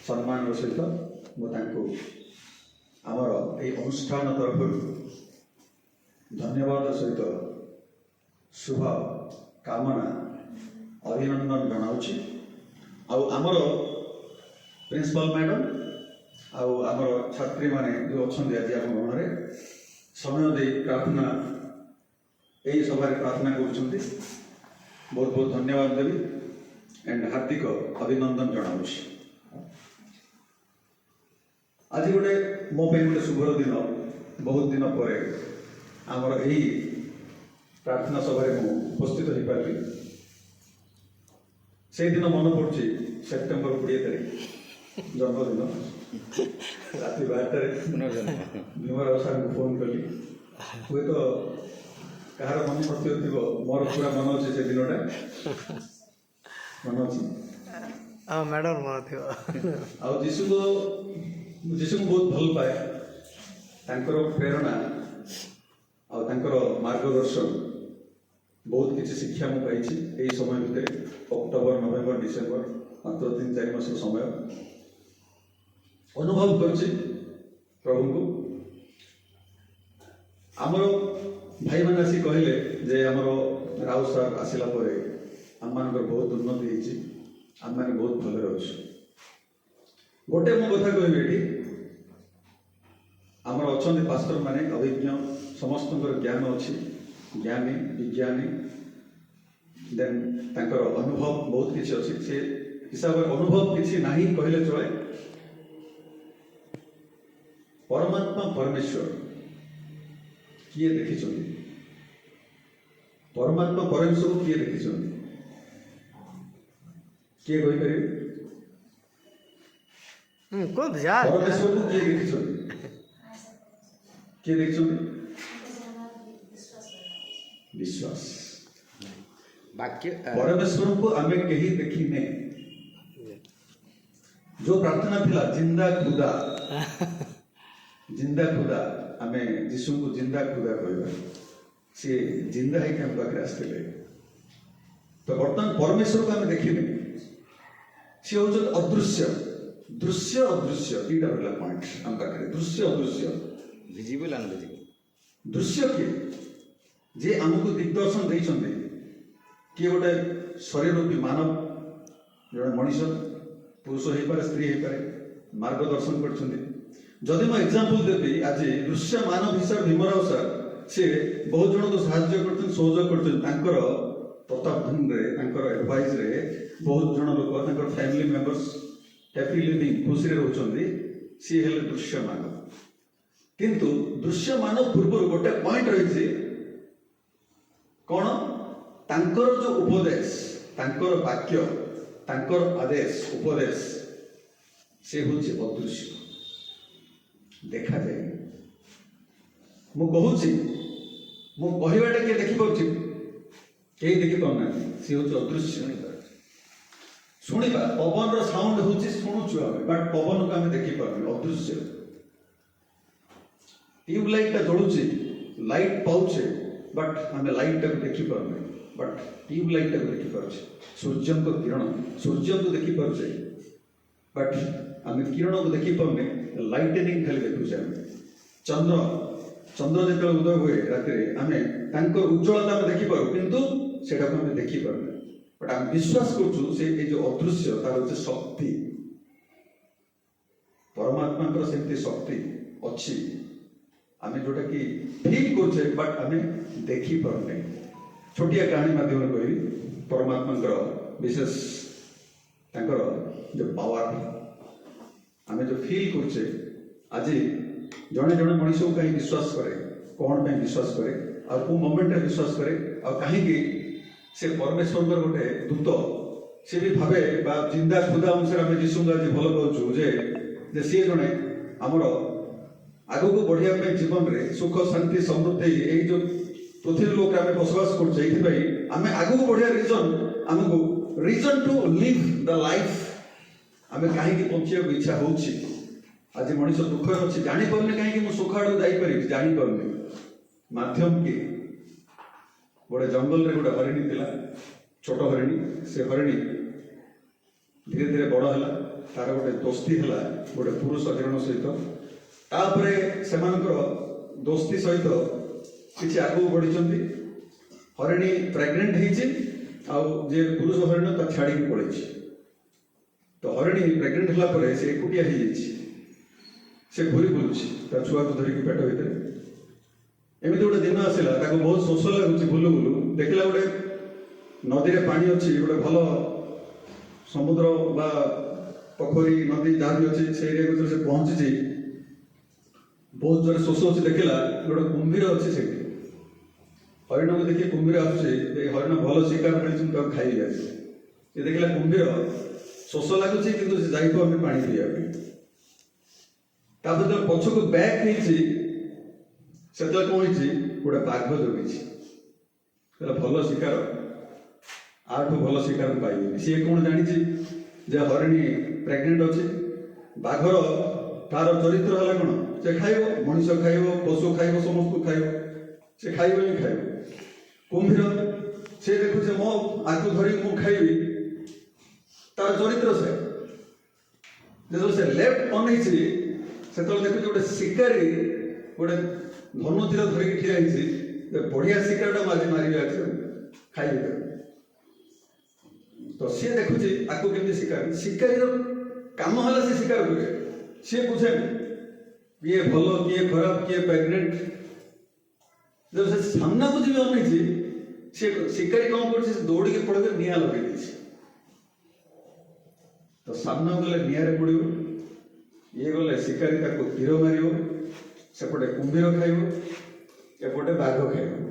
सम्मान सहित मुझे आमर ये अनुष्ठान तरफ धन्यवाद सहित शुभ कामना अभिनंदन जनाऊँगी। आमर प्रिंसिपल मैडम आमर छात्री माने जो अच्छा आज आम गणरे समय दे प्रार्थना यही सभा प्रार्थना कर बहुत बहुत धन्यवाद देवी एंड हार्दिक अभिनंदन जनाऊँगी। आज गोटे मो गोटे शुभर दिन बहुत दिन पर आमर यही प्रार्थना सभा उपस्थित हो पारि से दिन मन पड़ी सेप्टेम्बर 20 तारीख जन्मदिन राति 12 भीमराव सार को फोन कली हुए तो कहार मन नथियो थी मोर पूरा मन अच्छे से दिनटा मन अच्छी मैडम मन थी आ जीशु को बहुत भल पाए तांकर प्रेरणा आंकर मार्गदर्शन बहुत किसी शिक्षा मुझे पाई यही समय भितर अक्टोबर नवेम्बर डिसेम्बर मात्र 3-4 मास समय अनुभव कर प्रभु को आमर भाई मैंने आसी कहले जे आमर राव सार आसला आम मान बहुत उन्नति होती आम मैंने बहुत भल अच्छे गोटे मो कथा कह आमर अच्छा पास्टर माने अभिज्ञ समस्त ज्ञान अच्छी ज्ञानी विज्ञानी देन तांकर अनुभव बहुत किसी अच्छी से हिसाब से अनुभव किसी नहीं कहले चले। परमात्मा परमेश्वर किए देखी परमात्मा परमेश्वर को किए देखी किए कहीपर परमेश्वर को किए देखी किए देखी विश्वास वाक्य परमेश्वर को आम कहीं देखने जो प्रार्थना थिला जिंदा खुदा आम जीशु को जिंदा खुदा कहवा सी जिंदा है आम पाखे आसते तो बर्तमान परमेश्वर को आम देखने सी हूँ अदृश्य दृश्य अदृश्य दीटा रहा पॉइंट आम पाखे दृश्य अदृश्य विजिबल अनविजिबल दृश्य किए जे आमको दिग्दर्शन देते किए गोटे शरीर रूपी मानव जो मनीष पुरुष हो पारे स्त्री हो पारे मार्गदर्शन करछन्ति मैं एग्जांपल देवी आज दृश्य मानव हिसाब भीमराव सार से बहुत जन को साहाय्य कर सहयोग कर प्रतापधन एडवाइस रे बहुत जन लोग फैमिली मेंबर्स हैप्पी लिविंग खुशी रोचंती सी हेले दृश्य मानव किंतु दृश्य मानव पूर्व गोटे पॉइंट रही कौन तांकर जो उपदेश तांकर वाक्य तांकर आदेश उपदेश से हूँ अदृश्य देखा जाए मु कहूँ मु कहवाटा किए देखिपे कहीं देखी पाना सी हूँ अदृश्य शुणा पवन साउंड हूँ शुणुचु आम बट पवन को आम देखिपार अदृश्य ट्यूबलाइट जलुचे लाइट पाचे बट आम लाइट टाक देखिपारे बट ट्यूबलाइट टाक देखिपारे सूर्य को किरण सूर्य को देखिपारे बट आम किरण को देखिपारे लाइटनिंग खाली देखुचे आम चंद्र चंद्र जो उदय हुए राति आम उज्ज्वलता आम देखिपारू किंतु सेटा को आम देखिपारे बट आम विश्वास कर जो अदृश्य तार हूँ शक्ति परमात्मा सेमती शक्ति अच्छी आम जोटा कि फील करे बट आम देखी पारे छोटिया कहानी माध्यम कही परमात्मा विशेष जो पावर आम जो फील करे आज जड़े जड़े मनीष को कहीं विश्वास करे कौन पे विश्वास करे और कौ मोमेंट विश्वास करे और कहीं से परमेश्वर गोटे दूत सी भी भावे जिंदा खुदा अनुसार आम जीशु आज भल पाचु जे सी जड़े आमर आग को बढ़िया जीवन में सुख शांति समृद्धि यही जो पृथ्वी लोक आम बसवास करें आग को बढ़िया रिजन आमको reason to live the life आम कहीं बचा इच्छा हो आज मनीष दुख अच्छे जापारे कहीं सुख आड़ जापर जापारे मध्यम किए गोटे जंगल रे गोटे हरिणी थिला छोट हरिणी से हरिणी धीरे धीरे बड़ है तार गोटे दोस्ती है गोटे पुरुष जन सहित तापर से दोस्ती सहित किसी आगू बढ़ी हरिणी प्रेग्नेंट होजे पुरुष हरिण ता छाड़ी पड़े तो हरिणी प्रेग्नेंट है से एकुटिया से घूरी बुलूँ छुआ को धरिक पेट भितर एमती गोटे दिन आसला बहुत शोष लगुच बुलू बुलू देखला गोटे नदी में पानी अच्छी गोटे भल समुद्र बा पोखरी नदी जहाँ भी अच्छी से एरिया को से पहुंची बहुत जोर शोष अच्छी देखला गोटे कुंभीर अच्छी से हरिण को देखिए कुंभीर आसुचे हरिण भल शिकार मिलता खाई ये देखला कुंभीर शोष लगुच कि जाइए पानी पीवा जो पछक बैक से कौन गोटे बाघ जगी भल शिकार आठू भल शिकार पाइबी सी कौन जानी हरिणी प्रेग्नेंट अच्छी बाघर तार चरित्र है कौन से खाइब मनीष खाइब पशु खाइब समस्त खाइब से खाइब ही खाइब कुंभीर से देखुचे मो आखु धरी मु खाइबी तार चरित्र से जो से लेफ्ट अनई से देखुचे गोटे शिकारी गोटे धनु तीर धरिक ठिया बढ़िया शिकार आज मारे खाइबे तो सी देखुचे आपको केमती शिकारी शिकारी काम है से शिकार करे सी बुझे किए भल किए खराब किए प्रेग्नेंट जब से सामना को जी अनई सी शिकारी कौन कर दौड़ के पड़े निआ लगे तो सामना गले निआरे पड़ो ये गले शिकारी तीर मार सेपटे कुंभीर खाइब एपटे बाघ खाइब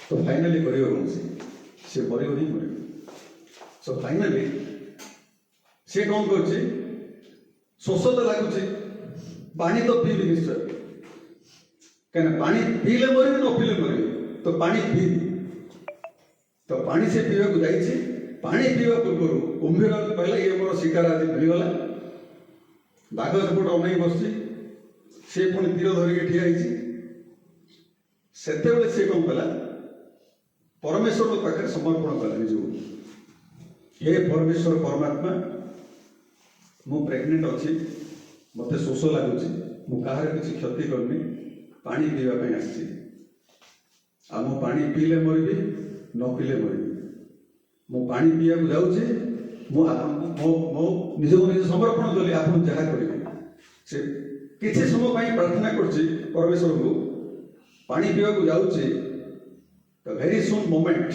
तो फाइनाली कर कौन सी मर ही मर सो फाइनाली सी कौन कर शोष तो लगुच पानी तो पीबी निश्चय कहीं पानी पीले मरबी न पीले मरबी तो पानी पी तो पानी से पीवा को जाइए पानी पीवा पूर्व कुंभीर कहला ये मोर शिकार आज मिलगला बाघ सेपट अनई बस सी पुणी तीर धरिक ठिया से कौन कला परमेश्वर पाखे समर्पण कला निज हे परमेश्वर परमात्मा मु प्रेग्नेंट अच्छी मत शोष लगुच मुझे किसी क्षति करनी पानी पीवाई आसी मु पानी पीले मरबी न पीले मरबी मु पानी पीवा को जाऊँगी मो निज को निज समर्पण कली आप जहाँ करेंगे से किसी समय प्रार्थना कर परमेश्वर को पानी पीवा को जाऊँगी तो वेरी सुन मोमेंट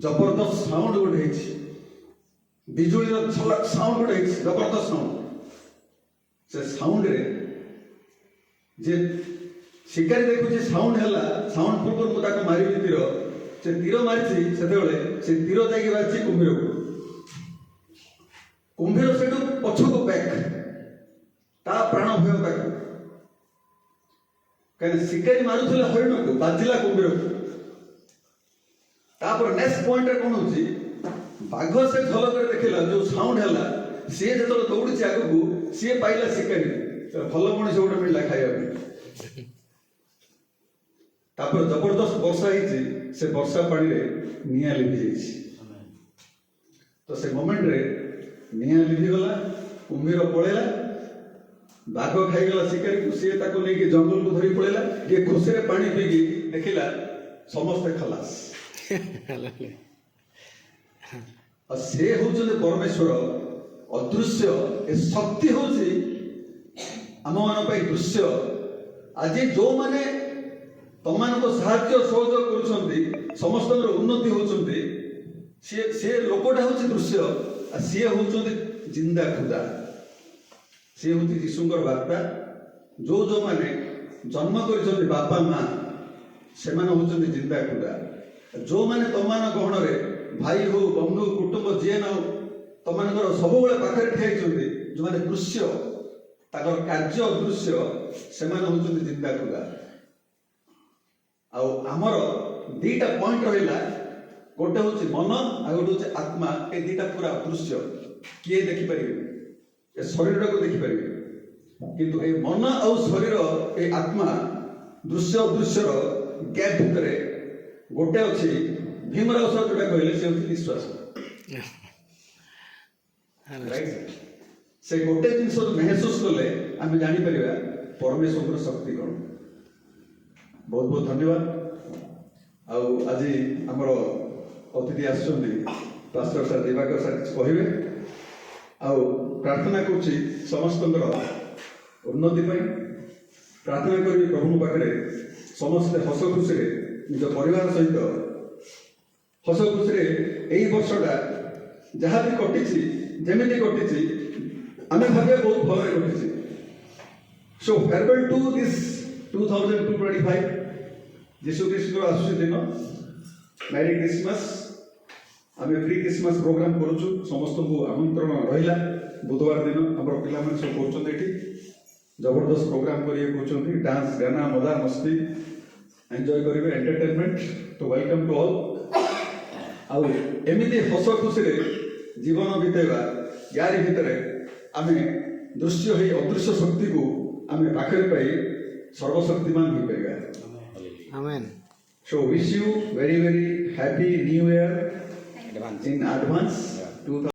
जबरदस्त साउंड गोटे बिजुली झलक साउंड गोटे जबरदस्त साउंड से साउंड रे जे शिकारी देखुचे साउंड है साउंड पूर्व मुझे मारि तीर से तीर मारी से तीर जाकि बाजी कुंभीर को कुंभीर से पछक बैक ता प्राण भय ताक कहीं शिकारी मारुले हरिण को बाजिला कुंभीर को तापर नेक्स्ट पॉइंट कौन होची बाघ से झलक देखला जो साउंड है सी जो दौड़ी आगू सी पाइला शिकारी भल मनीष गोटे मिलला खाइबा तापर जबरदस्त वर्षा होती से वर्षा पानी रे निया लिभि जाइए तो से मोमेंट रे निया लिभिगला कुंभीर पड़ेला बाघ खाईगला शिकारी को सी नहीं जंगल को धरी पड़ेला ये खुशी रे पानी पीकी देखिला समस्ते खलास से होचंदे परमेश्वर अदृश्य ए शक्ति होची आम मान दृश्य आज जो माने तमान को साहाय्य सहयोग कर समस्त उन्नति होचंदी से लोकटा होची दृश्य सी होचंदे जिंदा खुदा सी होची यीशुंकर वार्ता जो जो माने जन्म कर बापा माँ से होचंदे जिंदा खुदा जो माने तमान गहन रे भाई हो बंधु कुटुंब जी न हो तमान सब पाखे ठिया जो मैंने दृश्य ताकर कार्य दृश्य से होचंदे जिंदा खुदा आमर दीटा पॉइंट रहा गोटे हूँ मन आ गोटे हूँ आत्मा ए दीटा पूरा दृश्य किए देखिपर ए शरीर को देखिपर किंतु ए मन आ शरीर ए आत्मा दृश्य दृश्यर गैप भितर गोटे अच्छी भीमराव सर जोटा कहले से विश्वास ରାଇଟ୍ ସେ ଗୋଟେ ଜିନିଷ ମେହସୁସ କଲେ ଆମେ ଜାଣିପାରିବା ପରମେଶ୍ୱରଙ୍କର ଶକ୍ତି କ'ଣ। ବହୁତ ବହୁତ ଧନ୍ୟବାଦ। ଆଉ ଆଜି ଆମର ଅତିଥି ଆସିଛନ୍ତି ପାଷ୍ଟର ସାର୍ ଦିବାକର ସାର୍ କିଛି କହିବେ। ଆଉ ପ୍ରାର୍ଥନା କରୁଛି ସମସ୍ତଙ୍କର ଉନ୍ନତି ପାଇଁ। ପ୍ରାର୍ଥନା କରିବି ପ୍ରଭୁଙ୍କ ପାଖରେ ସମସ୍ତେ ହସ ଖୁସିରେ ନିଜ ପରିବାର ସହିତ ହସ ଖୁସିରେ ଏଇ ବର୍ଷଟା ଯାହା ବି କଟିଛି ଯେମିତି କଟିଛି ଆମେ ଭାବିବା ବହୁତ ଭଲରେ କଟିଛି। ସୋ ଫେୟାରୱେଲ୍ ଟୁ ଦିସ୍ 2025 ଯୀଶୁ ଖ୍ରୀଷ୍ଟଙ୍କର ଆସୁଛି ଦିନ। ମେରି କ୍ରିସମାସ୍। ଆମେ ପ୍ରି କ୍ରିସମାସ୍ ପ୍ରୋଗ୍ରାମ କରୁଛୁ, ସମସ୍ତଙ୍କୁ ଆମନ୍ତ୍ରଣ ରହିଲା। ବୁଧବାର ଦିନ ଆମର ପିଲାମାନେ ସବୁ କରୁଛନ୍ତି ଏଠି ଜବରଦସ୍ତ ପ୍ରୋଗ୍ରାମ କରିବାକୁ କହୁଛନ୍ତି, ଡାନ୍ସ ଗାନା ମଜା ମସ୍ତି ଏନ୍ଜୟ କରିବେ, ଏଣ୍ଟରଟେନମେଣ୍ଟ। ତ ୱେଲକମ୍ ଟୁ ଅଲ୍। ଆଉ ଏମିତି ହସ ଖୁସିରେ ଜୀବନ ବିତେଇବା, ୟାରି ଭିତରେ ଆମେ ଦୃଶ୍ୟ ହେଇ ଅଦୃଶ୍ୟ ଶକ୍ତିକୁ ଆମେ ପାଖରେ ପାଇ ସର୍ବଶକ୍ତିମାନ ହେଇପାରିବା। Amen. So wish you very very happy new year Advance. in advance.